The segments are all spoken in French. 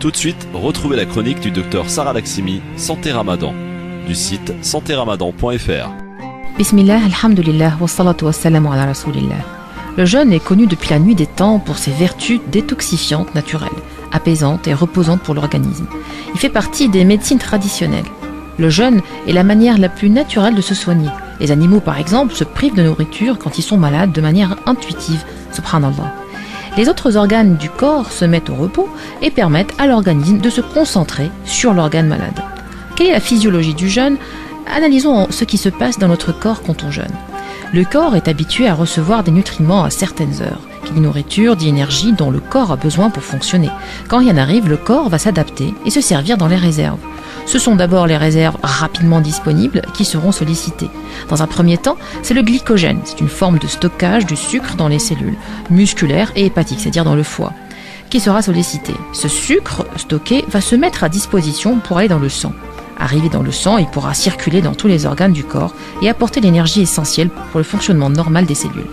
Tout de suite, retrouvez la chronique du docteur Sarah Laksimi, Santé Ramadan, du site santeramadan.fr. Bismillah, alhamdulillah, wa salatu wa salamu ala rasulillah. Le jeûne est connu depuis la nuit des temps pour ses vertus détoxifiantes naturelles, apaisantes et reposantes pour l'organisme. Il fait partie des médecines traditionnelles. Le jeûne est la manière la plus naturelle de se soigner. Les animaux, par exemple, se privent de nourriture quand ils sont malades de manière intuitive, subhanallah. Les autres organes du corps se mettent au repos et permettent à l'organisme de se concentrer sur l'organe malade. Quelle est la physiologie du jeûne ? Analysons ce qui se passe dans notre corps quand on jeûne. Le corps est habitué à recevoir des nutriments à certaines heures. Qui dit nourriture, dit énergie dont le corps a besoin pour fonctionner. Quand rien n'arrive, le corps va s'adapter et se servir dans les réserves. Ce sont d'abord les réserves rapidement disponibles qui seront sollicitées. Dans un premier temps, c'est le glycogène. C'est une forme de stockage du sucre dans les cellules musculaires et hépatiques, c'est-à-dire dans le foie, qui sera sollicité. Ce sucre stocké va se mettre à disposition pour aller dans le sang. Arrivé dans le sang, il pourra circuler dans tous les organes du corps et apporter l'énergie essentielle pour le fonctionnement normal des cellules.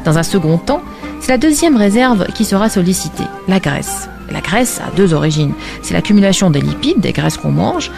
Dans un second temps, c'est la deuxième réserve qui sera sollicitée, la graisse. La graisse a deux origines. C'est l'accumulation des lipides, des graisses qu'on mange,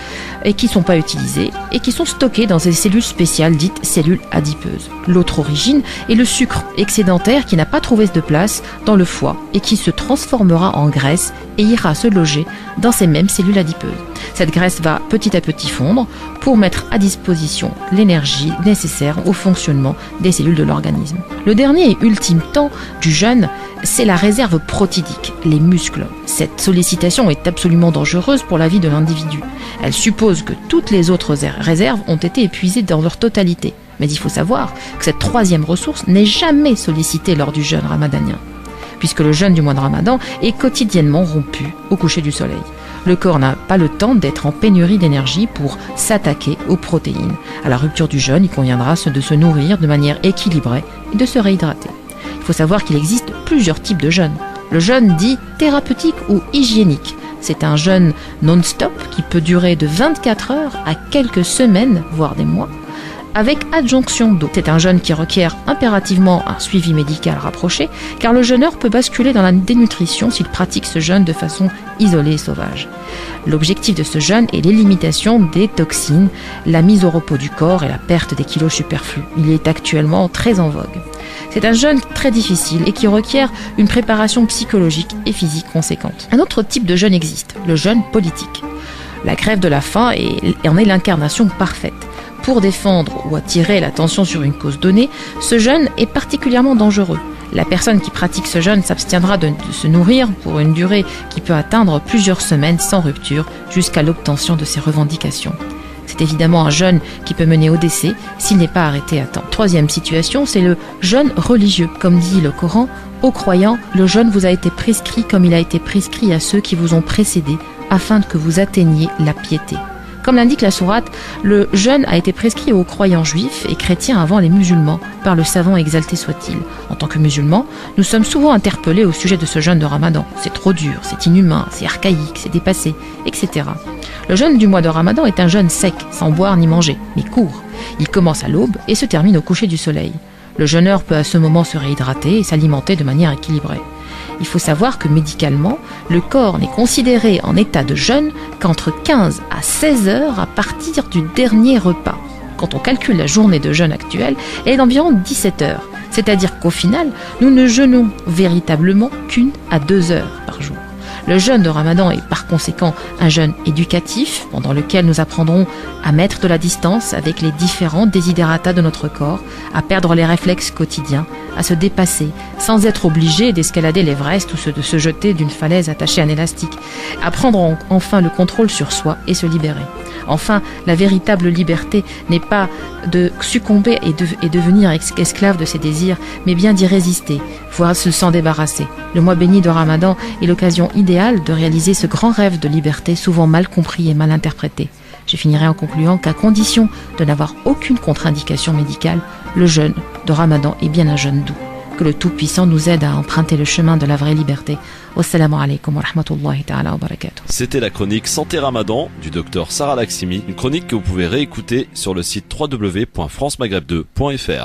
et qui ne sont pas utilisées, et qui sont stockées dans des cellules spéciales dites cellules adipeuses. L'autre origine est le sucre excédentaire qui n'a pas trouvé de place dans le foie, et qui se transformera en graisse et ira se loger dans ces mêmes cellules adipeuses. Cette graisse va petit à petit fondre pour mettre à disposition l'énergie nécessaire au fonctionnement des cellules de l'organisme. Le dernier et ultime temps du jeûne, c'est la réserve protidique, les muscles. Cette sollicitation est absolument dangereuse pour la vie de l'individu. Elle suppose que toutes les autres réserves ont été épuisées dans leur totalité. Mais il faut savoir que cette troisième ressource n'est jamais sollicitée lors du jeûne ramadanien, puisque le jeûne du mois de Ramadan est quotidiennement rompu au coucher du soleil. Le corps n'a pas le temps d'être en pénurie d'énergie pour s'attaquer aux protéines. À la rupture du jeûne, il conviendra de se nourrir de manière équilibrée et de se réhydrater. Il faut savoir qu'il existe plusieurs types de jeûne. Le jeûne dit thérapeutique ou hygiénique. C'est un jeûne non-stop qui peut durer de 24 heures à quelques semaines, voire des mois, avec adjonction d'eau. C'est un jeûne qui requiert impérativement un suivi médical rapproché, car le jeûneur peut basculer dans la dénutrition s'il pratique ce jeûne de façon isolée et sauvage. L'objectif de ce jeûne est l'élimination des toxines, la mise au repos du corps et la perte des kilos superflus. Il est actuellement très en vogue. C'est un jeûne très difficile et qui requiert une préparation psychologique et physique conséquente. Un autre type de jeûne existe, le jeûne politique. La grève de la faim en est l'incarnation parfaite. Pour défendre ou attirer l'attention sur une cause donnée, ce jeûne est particulièrement dangereux. La personne qui pratique ce jeûne s'abstiendra de se nourrir pour une durée qui peut atteindre plusieurs semaines sans rupture jusqu'à l'obtention de ses revendications. C'est évidemment un jeûne qui peut mener au décès s'il n'est pas arrêté à temps. Troisième situation, c'est le jeûne religieux. Comme dit le Coran, aux croyants, le jeûne vous a été prescrit comme il a été prescrit à ceux qui vous ont précédés, afin que vous atteigniez la piété. Comme l'indique la sourate, le jeûne a été prescrit aux croyants juifs et chrétiens avant les musulmans, par le savant exalté soit-il. En tant que musulmans, nous sommes souvent interpellés au sujet de ce jeûne de Ramadan. C'est trop dur, c'est inhumain, c'est archaïque, c'est dépassé, etc. Le jeûne du mois de Ramadan est un jeûne sec, sans boire ni manger, mais court. Il commence à l'aube et se termine au coucher du soleil. Le jeûneur peut à ce moment se réhydrater et s'alimenter de manière équilibrée. Il faut savoir que médicalement, le corps n'est considéré en état de jeûne qu'entre 15 à 16 heures à partir du dernier repas. Quand on calcule la journée de jeûne actuelle, elle est d'environ 17 heures. C'est-à-dire qu'au final, nous ne jeûnons véritablement qu'1 à 2 heures par jour. Le jeûne de Ramadan est par conséquent un jeûne éducatif pendant lequel nous apprendrons à mettre de la distance avec les différents desiderata de notre corps, à perdre les réflexes quotidiens, à se dépasser sans être obligé d'escalader l'Everest ou de se jeter d'une falaise attachée à un élastique, à prendre enfin le contrôle sur soi et se libérer. Enfin, la véritable liberté n'est pas de succomber et devenir esclave de ses désirs, mais bien d'y résister, voire se s'en débarrasser. Le mois béni de Ramadan est l'occasion idéale de réaliser ce grand rêve de liberté souvent mal compris et mal interprété. Je finirai en concluant qu'à condition de n'avoir aucune contre-indication médicale, le jeûne de Ramadan est bien un jeûne doux. Que le Tout-Puissant nous aide à emprunter le chemin de la vraie liberté. Wassalamu alaikum wa rahmatullahi ta'ala wa barakatuh. C'était la chronique Santé Ramadan du docteur Sarah Laksimi, une chronique que vous pouvez réécouter sur le site www.francemaghreb2.fr.